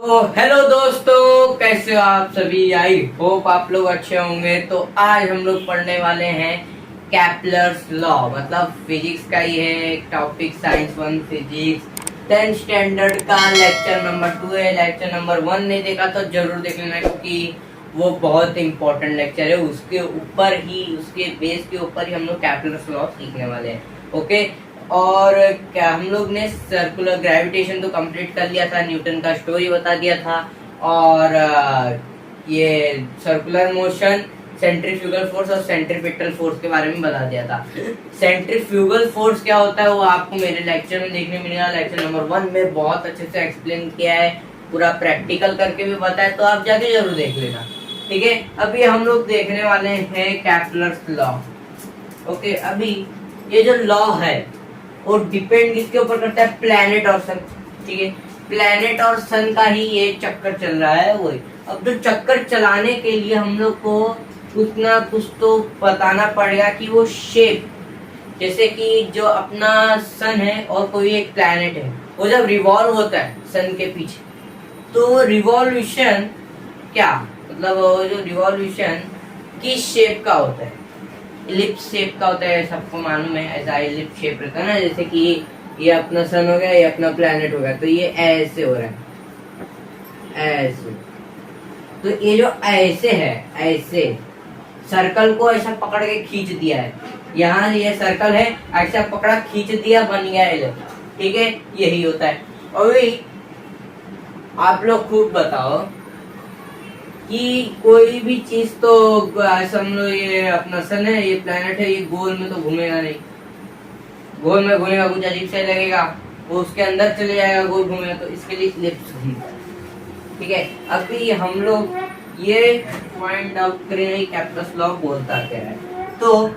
तो हेलो दोस्तों, कैसे हो आप सभी। आई होप आप लोग अच्छे होंगे। तो आज हम लोग पढ़ने वाले हैं कैपलर्स लॉ, मतलब फिजिक्स का ही है एक topic, science 1 physics 10th standard का लेक्चर नंबर 2 है। लेक्चर नंबर 1 नहीं देखा तो जरूर देख लेना, क्योंकि वो बहुत इंपॉर्टेंट लेक्चर है। उसके ऊपर ही, उसके बेस के ऊपर ही हम लोग कैपलर्स लॉ सीखने वाले हैं। ओके, और क्या हम लोग ने सर्कुलर ग्रेविटेशन तो कंप्लीट कर लिया था, न्यूटन का स्टोरी बता दिया था, और ये सर्कुलर मोशन, सेंट्रीफ्यूगल फोर्स और सेंट्रीपिटल फोर्स के बारे में बता दिया था। सेंट्रीफ्यूगल फोर्स क्या होता है वो आपको मेरे लेक्चर में देखने मिलेगा। लेक्चर नंबर 1 में बहुत अच्छे से एक्सप्लेन किया है, पूरा प्रैक्टिकल करके भी बताया, तो आप जाके जरूर देख लेना। ठीक है, अभी हम लोग देखने वाले हैं कैपलर्स लॉ। ओके, अभी ये जो लॉ है वो डिपेंड किसके ऊपर करता है? प्लैनेट और सन। ठीक है, प्लैनेट और सन का ही ये चक्कर चल रहा है। वही, अब जो चक्कर चलाने के लिए हम लोग को कुछ ना कुछ तो बताना पड़ेगा कि वो शेप, जैसे कि जो अपना सन है और कोई एक प्लैनेट है, वो जब रिवॉल्व होता है सन के पीछे, तो रिवॉल्यूशन क्या, मतलब वो जो रिवॉल्यूशन किस शेप का होता है? इलिप्स शेप का होता है, सबको मालूम है। ऐसा इलिप्स शेप रहता है ना, जैसे कि ये अपना सन हो गया, ये अपना प्लैनेट हो गया, तो ये ऐसे हो रहा है, ऐसे। तो ये जो ऐसे है, ऐसे सर्कल को ऐसा पकड़ के खींच दिया है, यहाँ ये सर्कल है, ऐसा पकड़ा खींच दिया, बन गया इलिप्स। ठीक है, यही होता है। और आप लोग खूब बताओ कि कोई भी चीज तो समझो, ये अपना सन है, ये प्लेनेट है, ये गोल में तो घूमेगा नहीं। गोल में घूमेगा कुछ अजीब सा लगेगा, वो उसके अंदर चले जाएगा, गोल घूमेगा, तो इसके लिए इलिप्स घूमता है। ठीक है, अभी हम लोग ये फाइंड आउट करेंगे कैपलर्स लॉ बोलता क्या है। तो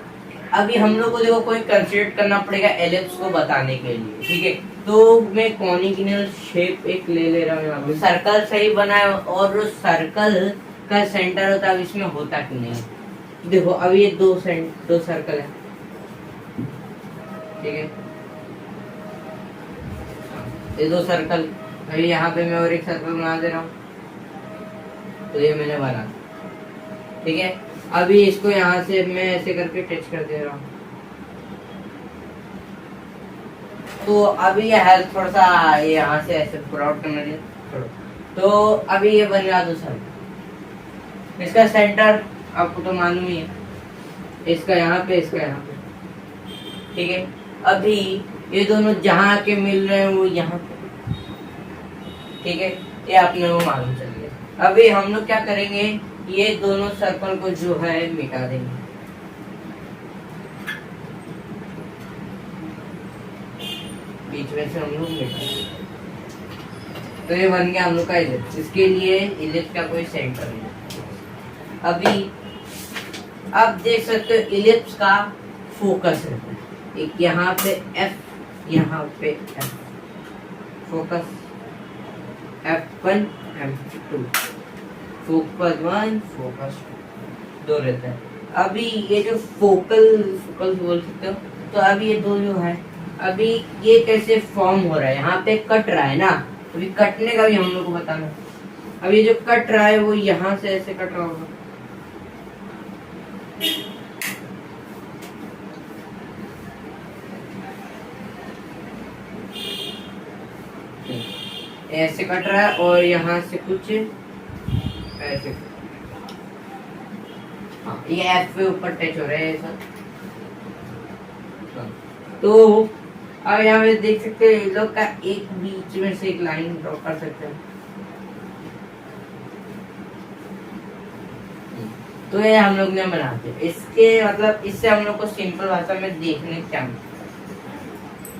अभी हम लोग को देखो कोई कंसीडर करना पड़ेगा एलिप्स को बताने के लिए। ठीक है, तो मैं कॉनिकल शेप एक ले ले रहा हूँ यहाँ पे। सर्कल सही बना है, और जो सर्कल का सेंटर होता है इसमें होता क्यों नहीं? देखो अब ये दो सर्कल है। ठीक है, ये दो सर्कल, अभी यहाँ पे मैं और एक सर्कल बना दे रहा हूँ, तो ये मैंने बना। ठीक है, अभी इसको यहाँ से मैं ऐसे करके टच कर दे रहा हूँ, तो अभी ये हेल्प थोड़ा सा ये यहाँ से ऐसे पुट आउट करना चाहिए, छोड़ो। तो अभी ये बन गया दूसरा। इसका सेंटर आपको तो मालूम ही है, इसका यहाँ पे, इसका यहाँ पे। ठीक है, अभी ये दोनों जहाँ के मिल रहे हैं वो यहाँ पे। ठीक है, ये आपने वो मालूम चल गया। अभी हम लोग क्या करेंगे, ये दोनों सर्कल को जो है मिटा देंगे। बीच में से हम लोग मिटा, तो ये बन गया हम लोग का इलिप्स। इसके लिए इलिप्स का कोई सेंटर नहीं। अभी आप देख सकते हो इलिप्स का फोकस है एक यहाँ पे F, यहाँ पे F, focus F1 F2, focus 1 focus 2 रहता है। अभी ये जो फोकल बोल सकते हो, तो अभी ये दो जो है, अभी ये कैसे फॉर्म हो रहा है, यहाँ पे कट रहा है ना, अभी कटने का भी हम लोग को बताना। अब ये जो कट रहा है वो यहाँ से ऐसे कट रहा होगा, ऐसे कट रहा है, और यहाँ से कुछ ऐसे। हाँ, ये एफ पे ऊपर टच हो रहा है ऐसा। तो अब यहाँ पे देख सकते हैं इन लोग का एक बीच में से एक लाइन ड्रॉ कर सकते हैं। तो ये हम लोग ने बनाते हैं। इसके मतलब इससे हम लोग को सिंपल भाषा में देखने क्या मिलता।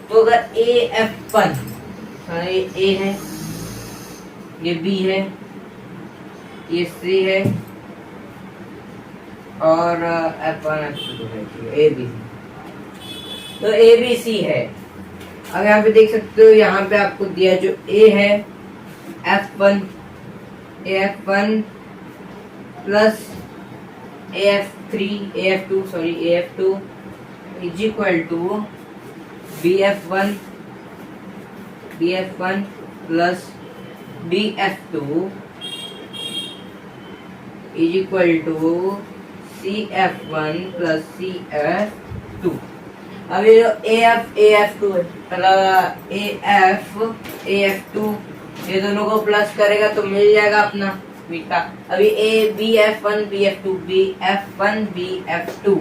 तो अगर ए एफ वन, ये ए है, ये बी है, ये सी है, और F1 F2 है, ए बी। तो ए बी सी है। अब यहाँ पे देख सकते हो, यहाँ पे आपको दिया जो ए है F1 plus AF3 AF2 is equal to BF1 plus BF2 is equal to CF1 plus CF2। अब ये जो AF2 है, मतलब AF2 ये दोनों को प्लस करेगा तो मिल जाएगा अपना बीटा। अभी BF1 BF2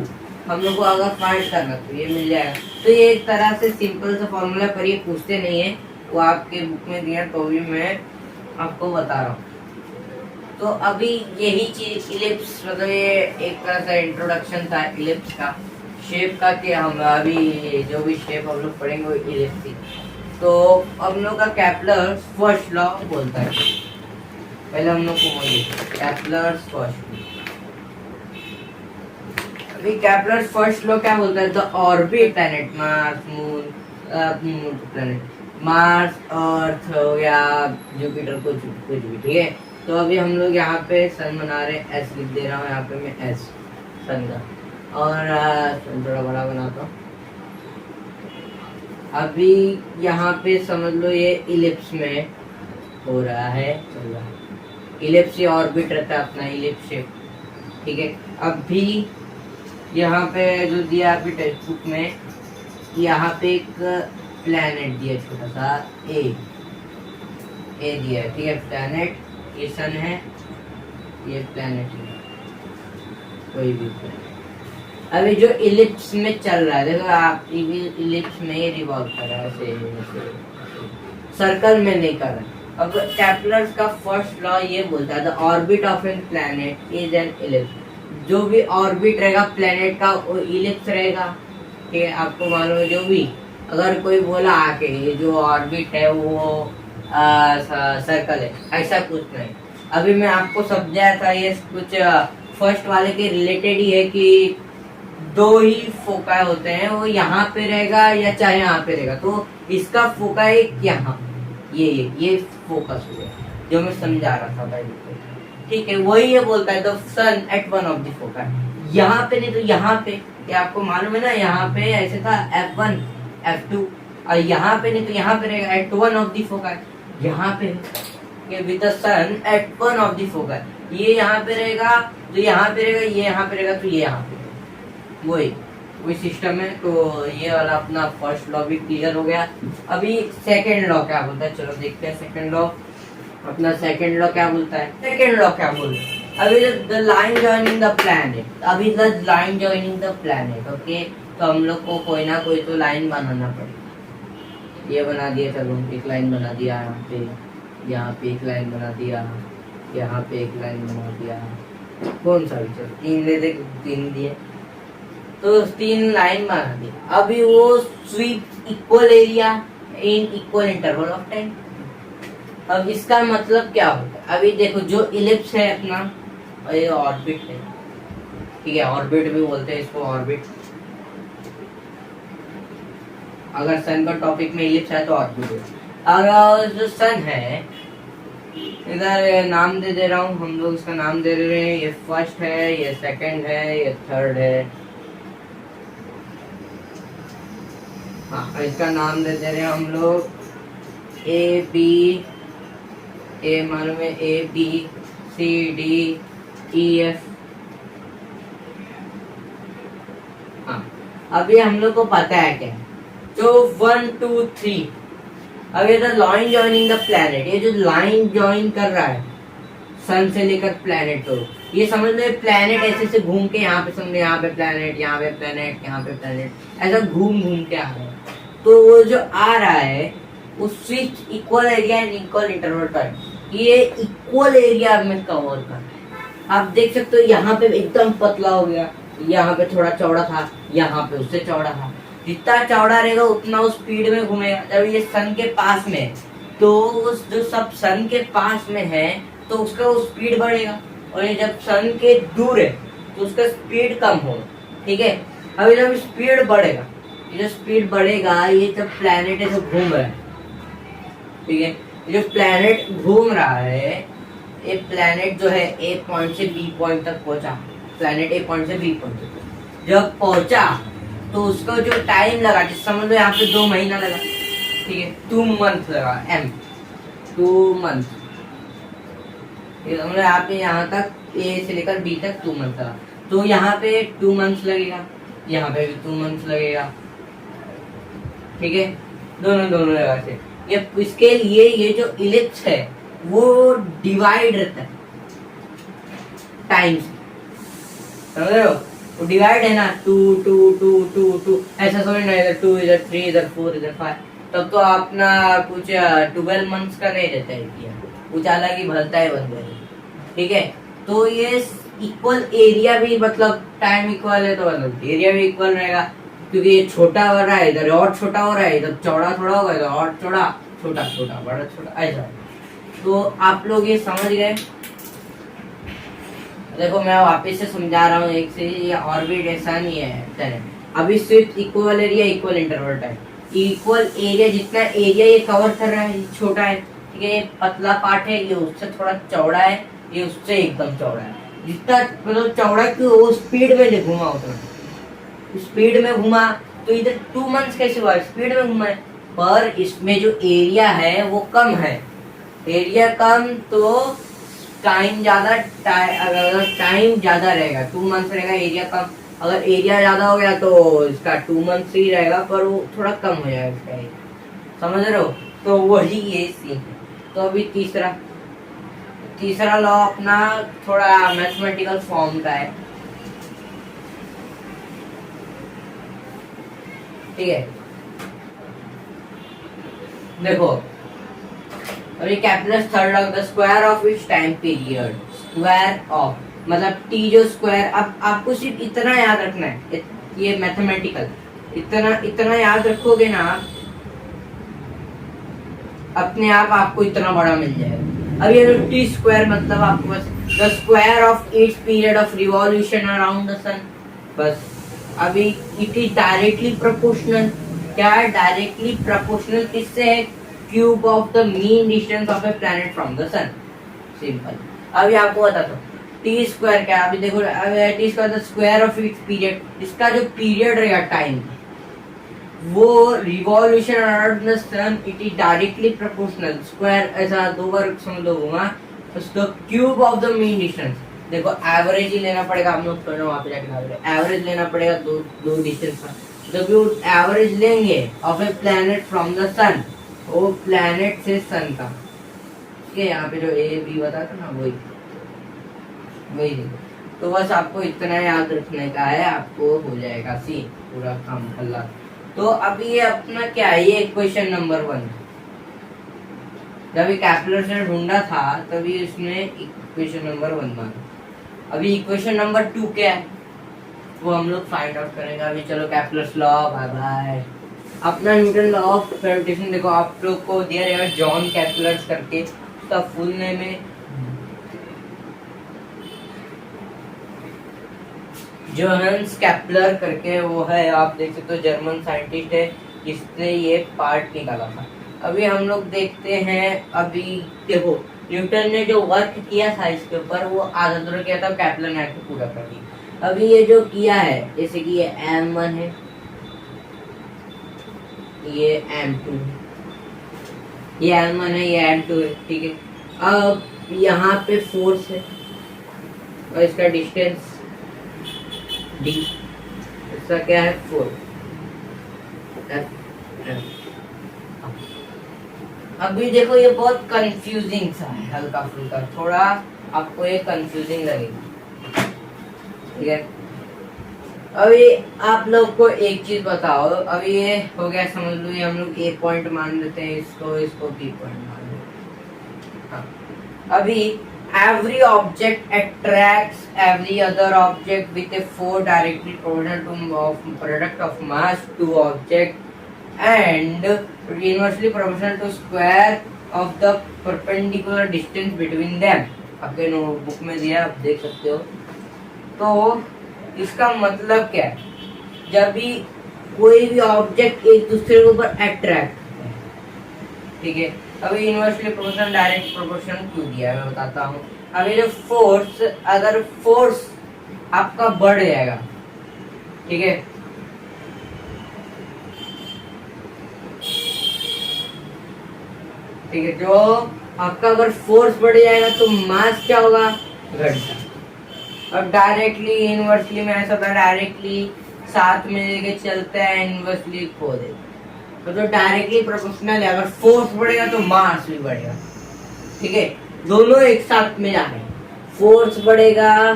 हम लोग को अगर फाइंड करना तो ये मिल जाएगा। तो ये एक तरह से सिंपल सा फॉर्मूला, पर ये पूछते नहीं है, वो आपके बुक में दिया तो भी मैं आपको बता रहा हूँ। तो अभी यही चीज इलिप्स, मतलब ये एक तरह से इंट्रोडक्शन था इलिप्स का, शेप का, कि हम अभी जो भी शेप हम लोग पढ़ेंगे वो इलिप्स थी। तो हम लोग का कैपलर्स फर्स्ट लॉ बोलता है, पहले हम लोग को कैपलर्स फर्स्ट। अभी कैपलर्स फर्स्ट लॉ क्या बोलता है? The orbit planet, Mars, moon planet, Mars, earth या जुपिटर, कुछ भी, ठीक है। तो अभी हम लोग यहाँ पे सन बना रहे हैं, एस लिख दे रहा हूँ यहाँ पे मैं, एस सन का, और थोड़ा बड़ा बनाता हूँ। अभी यहाँ पे समझ लो ये इलिप्स में हो रहा है, चल रहा है इलिप्स, ये ऑर्बिट रहता है अपना इलिप्स शेप, ठीक है। अभी यहाँ पे जो दिया अभी टेक्स्ट बुक में, यहाँ पे एक प्लैनेट दिया छोटा सा ए दिया है, ठीक है। प्लैनेट, ये सन है, ये प्लैनेट है, कोई भी प्लैनेट। अभी जो इलिप्स में चल रहा है, देखो आप, इलिप्स में ये रिवॉल्व कर रहा है, सर्कल में नहीं कर रहा है। अब कैपलर्स का फर्स्ट लॉ ये बोलता है the orbit of an planet is an ellipse. जो भी ऑर्बिट रहेगा प्लैनेट का वो इलिप्स रहेगा, ठीक है। आपको मालूम है, जो भी अगर कोई बोला आके ये जो ऑर्बिट है वो सर्कल है, ऐसा कुछ नहीं। अभी मैं आपको समझाया था, ये कुछ फर्स्ट वाले के रिलेटेड ही है कि दो ही फोकाई होते हैं, वो यहाँ पे रहेगा या चाहे यहाँ पे रहेगा। तो इसका फोकाई यहाँ, ये फोकस हो गया, जो मैं समझा रहा था भाई, ठीक है। वही ये बोलता है the sun at one of the foci, यहाँ पे नहीं तो यहाँ पे, ये आपको मालूम है ना, यहाँ पे ऐसे था F1 F2, और यहाँ पे नहीं तो यहाँ पे रहेगा at one of the foci, यहाँ पे with the sun at one of the foci, ये यहाँ पे रहेगा तो यहाँ पे रहेगा, ये यहाँ पे रहेगा तो ये यहाँ पे, वही सिस्टम है। तो ये वाला अपना फर्स्ट लॉ भी क्लियर हो गया। अभी सेकंड लॉ क्या बोलता है, चलो देखते हैं सेकंड लॉ। अपना सेकंड लॉ क्या बोलता है? सेकंड लॉ क्या बोलता है? अभी the line joining the planet, अभी the line joining the planet, okay. तो हम लोग को कोई ना कोई तो लाइन बनाना पड़ेगा। ये बना दिया, चलो एक लाइन बना दिया, यहाँ पे एक लाइन बना दिया, यहाँ पे एक लाइन बना दिया, कौन सा भी, चलो तीन ले दे, तीन दिए तो तीन लाइन बना दी। अभी वो sweep equal area in equal interval of time. अब इसका मतलब क्या होता है? अभी देखो जो इलिप्स है अपना, और ये ऑर्बिट है, ठीक है, ऑर्बिट भी बोलते हैं इसको, ऑर्बिट। अगर सन का टॉपिक में इलिप्स है तो ऑर्बिट है। अगर जो सन है, इधर नाम दे रहा हूँ, हम लोग इसका नाम दे रहे हैं, ये फर्स्ट है, ये सेकंड है, ये थर्ड है, हाँ, इसका नाम दे रहे हैं हम लोग ए बी, ए मालूम है, A B C D E F. हाँ, अभी हम लोग को पता है क्या, जो 1 2 3, अब ये लाइन जॉइनिंग द प्लैनेट, ये जो लाइन जॉइन कर रहा है सन से लेकर प्लैनेट, तो ये समझ लो प्लैनेट ऐसे से घूम के यहाँ पे, समझो यहाँ पे प्लैनेट, यहाँ पे प्लैनेट, यहाँ पे प्लैनेट, ऐसा घूम घूम के आ रहा है। तो वो जो आ रहा है वो switch equal area and equal interval time, ये इक्वल एरिया में कवर कर रहा है। आप देख सकते हो यहाँ पे एकदम पतला हो गया, यहाँ पे थोड़ा चौड़ा था, यहाँ पे उससे चौड़ा था। जितना चौड़ा रहेगा उतना वो स्पीड में घूमेगा। जब ये सन के पास में, तो उस जो सब सन के पास में है तो उसका वो स्पीड बढ़ेगा, और ये जब सन के दूर है तो उसका स्पीड कम होगा, ठीक है। अभी जब स्पीड बढ़ेगा, ये जो स्पीड बढ़ेगा, ये जब प्लैनेट है जो घूम रहा है, ठीक है, जो प्लैनेट घूम रहा है, ये प्लैनेट जो है ए पॉइंट से बी पॉइंट तक पहुंचा, प्लैनेट ए पॉइंट से बी पॉइंट तक जब पहुंचा तो उसका जो टाइम लगा, जिस समझ लो यहाँ पे 2 महीना लगा, ठीक है, 2 मंथ लगा, 2 मंथ, मतलब यहाँ पे यहाँ तक ए से लेकर बी तक 2 मंथ लगा, तो यहाँ पे 2 मंथ्स लगेगा, यहाँ पे भी 2 मंथ्स लगेगा, ठीक है, दोनों दोनों जगह से। ये इसके लिए ये जो इलिप्स है वो डिवाइड रहता है टाइम से, समझ रहे हो, वो डिवाइड है ना, 2 2 2 2 2, ऐसा समझ ना, इधर 2 इधर 3 इधर 4 इधर 5, तब तो अपना कुछ 12 मंथ्स का नहीं रहता है, कुछ अलग ही भरता है बंदे, ठीक है। तो ये इक्वल एरिया भी, मतलब टाइम इक्वल है तो मतलब एरिया भी इक्वल रहेगा, क्योंकि ये छोटा हो रहा है इधर और छोटा हो रहा है, इधर चौड़ा थोड़ा होगा इधर और चौड़ा, छोटा छोटा बड़ा छोटा ऐसा। तो आप लोग ये समझ गए। देखो मैं वापस से समझा रहा हूँ एक से, ये ऑर्बिट ऐसा नहीं है, अभी सिर्फ equal area equal interval time, equal area जितना एरिया ये कवर कर रहा है ये छोटा है, ठीक है, ये पतला पार्ट है, ये उससे थोड़ा चौड़ा है, ये उससे एकदम चौड़ा है, जितना मतलब चौड़ा कि वो स्पीड में नहीं घुमा, उतना स्पीड में घुमा, तो इधर 2 मंथ्स कैसे हुआ, स्पीड में घुमा है, पर इसमें जो एरिया है वो कम है, एरिया कम तो टाइम ज्यादा, अगर टाइम ज्यादा रहेगा 2 मंथ्स रहेगा, एरिया कम, अगर एरिया ज्यादा हो गया तो इसका 2 मंथ्स ही रहेगा, पर वो थोड़ा कम हो जाएगा इसका एरिया, समझ रहे हो, तो वही ये सीन है। तो अभी तीसरा लॉ अपना थोड़ा मैथमेटिकल फॉर्म का है, ठीक है। देखो अभी Kepler's third law, the square of each time period, square of मतलब टी जो स्क्वायर, अब आपको सिर्फ इतना याद रखना है, ये मैथमेटिकल, इतना याद रखोगे ना अपने आप आपको इतना बड़ा मिल जाएगा। अब ये टी स्क्वायर मतलब आपको बस the square of each period of revolution around the sun, बस। अभी इट इज डायरेक्टली प्रोपोर्शनल, क्या है, डायरेक्टली प्रोपोर्शनल किससे है, cube of the mean distance of a planet from the sun, simple. अभी आपको बताता हूँ टी स्क्वायर क्या, अभी देखो T square the square of its period, इसका जो पीरियड रहेगा टाइम वो revolution around the sun, it is directly proportional, square ऐसा 2 बार समझ लो घुमा, तो cube of the mean distance, देखो एवरेज ही लेना पड़ेगा, हम लोग थोड़ा वहां पे जाके एवरेज लेना पड़ेगा दो डिस्टेंस का, जब वो एवरेज लेंगे of a planet from the sun, वो प्लैनेट से सन का, ठीक है, यहाँ पे जो ए बी बता था ना वही, तो बस आपको इतना याद रखने का है, आपको हो जाएगा सी पूरा काम अल्लाह। तो अभी ये अपना क्या है, ये क्वेश्चन नंबर 1, जब कैप्लर ने ढूंढा था तभी इसने इक्वेशन नंबर 1 माना। अभी इक्वेशन नंबर 2 क्या है वो हम लोग फाइंड आउट करेंगे। अभी चलो कैप्लर्स लॉ, बाय बाय। अपना न्यूटन लॉ ऑफ ग्रेविटेशन देखो आप लोग को दिया रहेगा, जॉन कैप्लर्स करके, उसका फुल नेम है जोहान्स केपलर करके, वो है आप देख सकते हो, जर्मन साइंटिस्ट है जिसने ये पार्ट निकाला था। अभी हम लोग देखते हैं, अभी देखो न्यूटन ने जो वर्क किया था इसके ऊपर वो आधा अधूरा किया था, केपलर ने आके पूरा कर दिया। अभी ये जो किया है, जैसे कि ये M1 है, ये M2 है, ये M1 है, ये M2 है, ठीक है। अब यहाँ पे फोर्स है और इसका डिस्टेंस D, इसका क्या है 4, अभी देखो ये बहुत कंफ्यूजिंग सा है, हल्का फुल्का थोड़ा आपको ये कंफ्यूजिंग लगेगा, ठीक है। अभी आप लोग को एक चीज बताओ, अभी ये हो गया समझ लो, ये हम लोग ए पॉइंट मान लेते हैं, इसको बी पॉइंट मान लेते हैं। अभी every object attracts every other object with a force directly proportional to of product of mass to object and inversely proportional to square of the perpendicular distance between them। आपके notebook में दिया, आप देख सकते हो। तो इसका मतलब क्या है, जब भी कोई भी ऑब्जेक्ट एक दूसरे के ऊपर अट्रैक्ट, ठीक है। अभी इनवर्सली प्रोपोर्शनल डायरेक्ट प्रोपोर्शनल क्यों दिया है मैं बताता हूँ। अभी जो फोर्स, अगर फोर्स आपका बढ़ जाएगा, ठीक है, ठीक है, जो आपका अगर फोर्स बढ़ जाएगा तो मास क्या होगा, घट जाएगा। अब डायरेक्टली इनवर्सली में ऐसा होता है, डायरेक्टली साथ में लेके चलते हैं, इनवर्सली खो देते। तो डायरेक्टली प्रोपोर्शनल है, अगर फोर्स बढ़ेगा तो मास भी बढ़ेगा। ठीक है, दोनों एक साथ में जा रहे हैं, फोर्स बढ़ेगा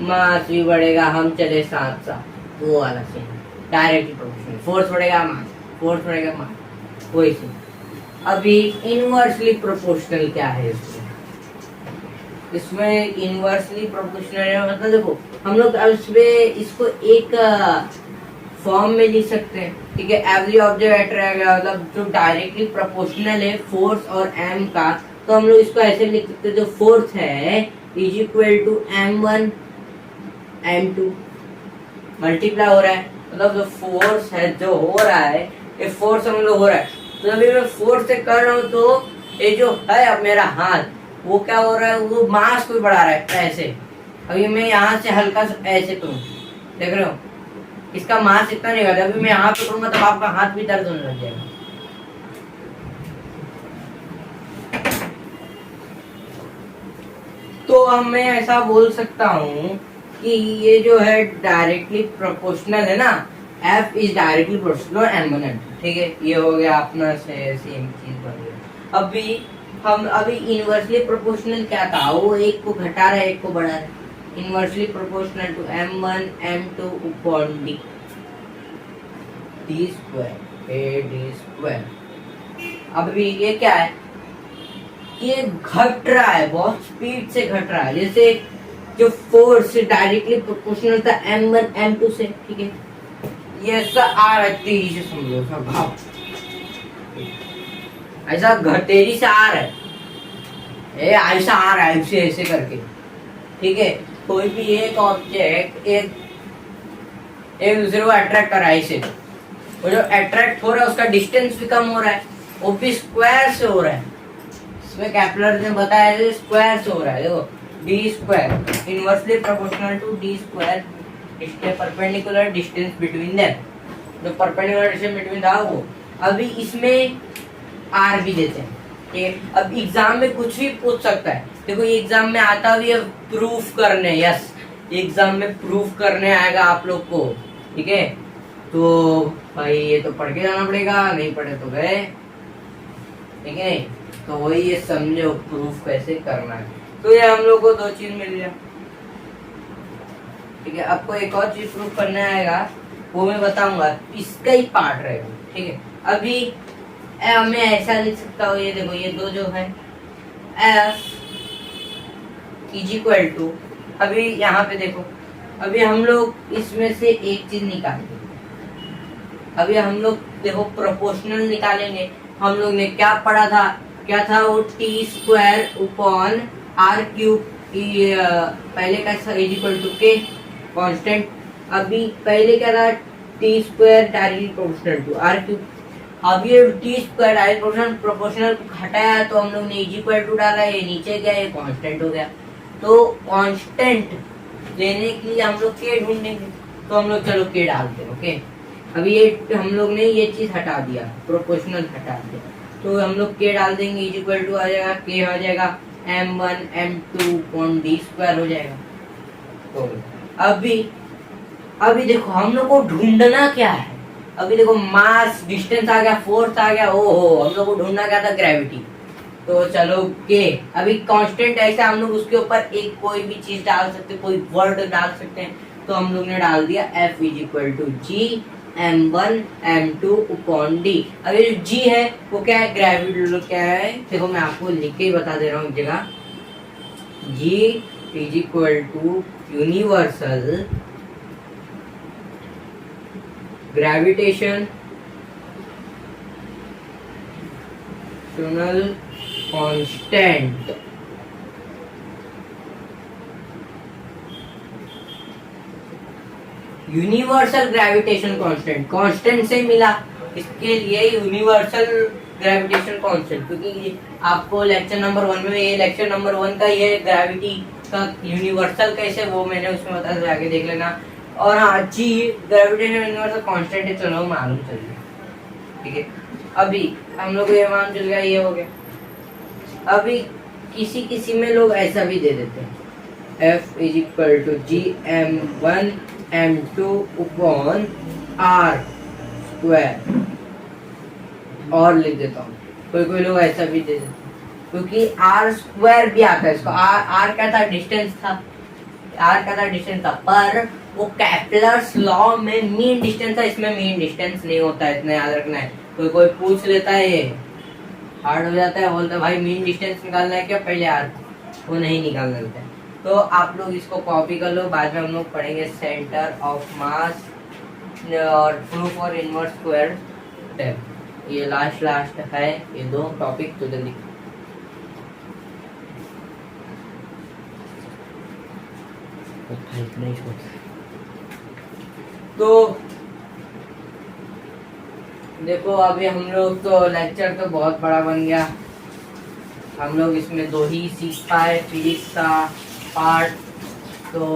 मास भी बढ़ेगा, हम चले साथ साथ, वो वाला सीन डायरेक्टली प्रोपोर्शनल। फोर्स बढ़ेगा मास, फोर्स बढ़ेगा मास, वही सीन। अभी इनवर्सली प्रोपोर्शनल क्या है इसमें इनवर्सली प्रोपोर्शनल है मतलब देखो हम लोग अब इसको एक फॉर्म में लिख सकते हैं। ठीक है, एवरी ऑब्जेक्ट अट्रैक्ट मतलब जो डायरेक्टली प्रोपोर्शनल है फोर्स और एम का, तो हम लोग इसको ऐसे लिख सकते हैं, जो फोर्स है is equal to m1 m2 multiply हो रहा है, मतलब जो फोर्स है जो हो रहा है, ये फोर्स हम लोग हो रहा है, तो अभी मैं फोर्स से कर रहा हूँ तो ये जो है अब मेरा हाथ वो क्या हो रहा है, वो मास को बढ़ा रहा है ऐसे। अभी मैं यहाँ से हल्का सा ऐसे करूँ, देख रहे हो इसका मास इतना नहीं करता, अभी मैं यहाँ पे करूँगा तो आपका हाथ भी दर्द होने लग जाएगा। तो अब मैं ऐसा बोल सकता हूँ कि ये जो है डायरेक्टली प्रोपोर्शनल है ना, F is directly proportional M1 M2। ठीक है, ये हो गया अपना सेम चीज बन गया। अभी इनवर्सली प्रोपोर्शनल क्या था, वो एक को घटा रहा है एक को बढ़ा रहा है। Inversely proportional to M1 M2 upon D D square A D square. अभी ये क्या है, ये घट रहा है, बहुत स्पीड से घट रहा है, जैसे जो फोर्स डायरेक्टली प्रोपोर्शनल था M1 M2 से। ठीक है, ये ऐसा आ रहा है तेजी से, समझो सब भाव ऐसा तेजी से आ रहा है, ऐसा आ रहा है ऐसे ऐसे करके। ठीक है, कोई भी एक ऑब्जेक्ट एक दूसरे को अट्रैक्ट कर रहा है ऐसे, वो जो अट्रैक्ट हो रहा है उसका डिस्टेंस भी कम हो रहा है, वो भी स्क्वायर से हो रहा है। इसमें केपलर ने बताया स्क्वायर से हो रहा है, देखो D square inversely proportional to D square perpendicular distance between them, जो परपेंडिकुलर डिस्टेंस बिटवीन था वो। अभी इसमें आर भी देते हैं। ठीक है, अब एग्जाम में कुछ भी पूछ सकता है, देखो ये एग्जाम में आता भी है प्रूफ करने, यस एग्जाम में प्रूफ करने आएगा आप लोग को। ठीक है, तो भाई ये तो पढ़ के जाना पड़ेगा, नहीं पढ़े तो गए। ठीक है, तो वही ये समझो प्रूफ कैसे करना है। तो ये हम लोग को दो चीज मिल गया। ठीक है, आपको एक और चीज प्रूफ करना आएगा, वो मैं बताऊंगा, इसका ही पार्ट रहेगा। ठीक है, अभी मैं ऐसा लिख सकता हूँ, ये देखो ये दो जो है F इज इक्वल टू, अभी यहाँ पे देखो, अभी हम लोग इसमें से एक चीज निकालेंगे। अभी हम लोग देखो प्रोपोर्शनल निकालेंगे। हम लोग ने क्या पढ़ा था, क्या था वो T square upon R cube, पहले का is equal to K constant. अभी पहले क्या था, T square directly proportional to R cube. अब ये टी स्क्वायर डायरेक्टली प्रोपोर्शनल हटाया तो हम लोग ने इज इक्वल टू डाला, ये नीचे गया, ये कांस्टेंट हो गया। तो कांस्टेंट लेने के लिए हम लोग के ढूंढेंगे, तो हम लोग चलो के डालते हैं। ओके, अभी ये हम लोग ने ये चीज हटा दिया, प्रोपोर्शनल हटा दिया, तो हम लोग के डाल देंगे, इज इक्वल टू आ जाएगा के हो जाएगा M1 M2 upon D square हो जाएगा। तो अभी देखो हम लोग को ढूंढना क्या है, अभी देखो मास डिस्टेंस आ गया, फोर्स आ गया, ओहो हम लोग को ढूंढना क्या था, ग्रेविटी। तो चलो के, अभी कांस्टेंट ऐसा हम लोग उसके ऊपर एक कोई भी चीज डाल सकते, कोई वर्ड डाल सकते हैं, तो हम लोग ने डाल दिया F is equal to G M1 M2 upon D। अब ये जो G है वो क्या है, ग्रेविटी क्या है, देखो मैं आपको लिख के ही बता दे रहा हूँ एक जगह, G is equal to universal gravitation constant. Universal gravitation constant, constant से मिला, इसके लिए यूनिवर्सल ग्रेविटेशन कांस्टेंट, क्योंकि आपको लेक्चर नंबर 1 में, ये लेक्चर नंबर 1 का ये ग्रेविटी का यूनिवर्सल कैसे, वो मैंने उसमें बताया, जाके देख लेना। और हाँ जी ग्रेविटेशन यूनिवर्सल कांस्टेंट है, चलो मालूम चल गया। ठीक है, अभी हम लोग ये मान चल गया, ये हो गया। अभी किसी किसी में लोग ऐसा भी दे देते हैं, F is equal to GM1M2/R², और लिख देता हूँ। कोई कोई लोग ऐसा भी दे देते हैं, क्योंकि R² भी आता है इसको। R क्या था, डिस्टेंस था, R का था डिस्टेंस था, पर वो कैपलर्स लॉ में मीन डिस्टेंस था, इसमें मीन डिस्टेंस नहीं होता है, इतना याद रखना है। कोई कोई पूछ लेता है, ये हार्ड हो जाता है, बोलता है भाई मीन डिस्टेंस निकालना है क्या पहले R, वो नहीं निकालना देता है। तो आप लोग इसको कॉपी कर लो, बाद में हम लोग पढ़ेंगे सेंटर ऑफ मास और प्रूफ और इनवर्स स्क्वायर स्टेप। ये लास्ट है ये दो टॉपिक, तो जल्दी नहीं छोड़ता। तो देखो अभी हम लोग तो लेक्चर तो बहुत बड़ा बन गया, हम लोग इसमें 2 ही सीख पाए फिजिक्स का पार्ट। तो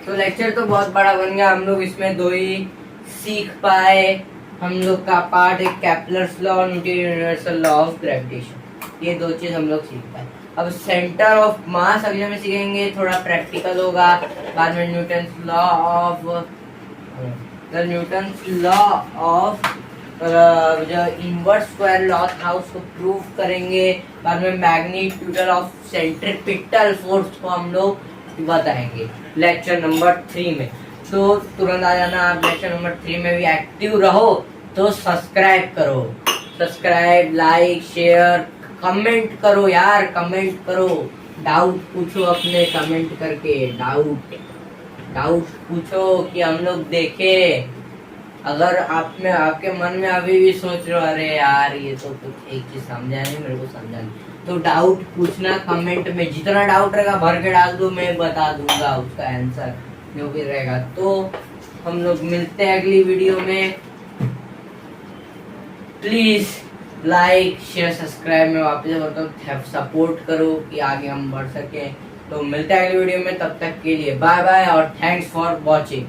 लेक्चर तो बहुत बड़ा बन गया, हम लोग इसमें 2 ही सीख पाए। हम लोग का पार्ट एक केपलर्स लॉ और Newton universal law of gravitation, ये 2 चीज हम लोग सीख पाए। अब सेंटर ऑफ मास अगले में सीखेंगे, थोड़ा प्रैक्टिकल होगा। बाद में न्यूटन लॉ ऑफ जो इनवर्स स्क्वायर लॉ था उसको प्रूव करेंगे। बाद में मैग्नीट्यूड ऑफ सेंट्रीपिटल फोर्स को हम लोग बताएंगे लेक्चर नंबर 3 में। तो तुरंत आ जाना आप, लेक्चर नंबर 3 में भी एक्टिव रहो। तो सब्सक्राइब करो, सब्सक्राइब, लाइक, शेयर, कमेंट करो यार, कमेंट करो, डाउट पूछो अपने कमेंट करके, डाउट पूछो कि हम लोग देखें। अगर आप में आपके मन में अभी भी सोच रहे हो अरे यार ये तो कुछ एक चीज समझा नहीं, मेरे को समझा नहीं, तो डाउट पूछना कमेंट में, जितना डाउट रहेगा भर के डाल दो, मैं बता दूंगा उसका आंसर जो भी रहेगा। तो हम लोग मिलते हैं अगली वीडियो में। प्लीज लाइक, शेयर, सब्सक्राइब में वापस बताओ, सपोर्ट करो कि आगे हम बढ़ सके। तो मिलते हैं अगली वीडियो में, तब तक के लिए बाय बाय और थैंक्स फॉर वॉचिंग।